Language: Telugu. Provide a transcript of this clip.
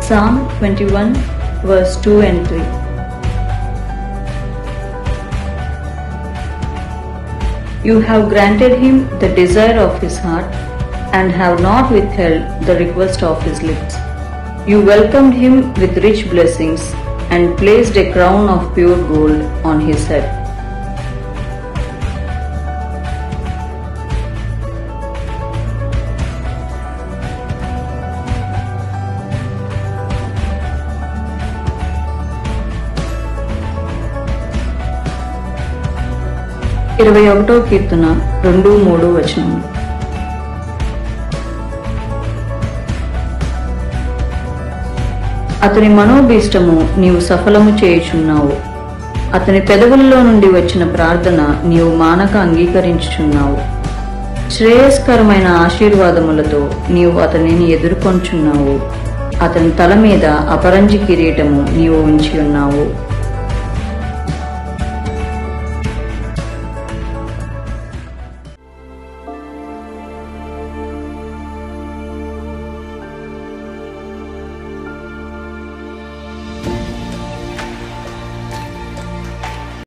Psalm 21 verse 2 and 3. You have granted him the desire of his heart and have not withheld the request of his lips. You welcomed him with rich blessings and placed a crown of pure gold on his head. ఇరవై ఒకటో కీర్తన 2-3 వచనములు. అతని మనోభీష్టము నీవు సఫలము చేయుచున్నావు. అతని పెదవులలో నుండి వచ్చిన ప్రార్థన నీవు మానక అంగీకరించుచున్నావు. శ్రేయస్కరమైన ఆశీర్వాదములతో నీవు అతనిని ఎదుర్కొంచున్నావు. అతని తల మీద అపరంజి కిరీటము నీవు ఉంచి ఉన్నావు.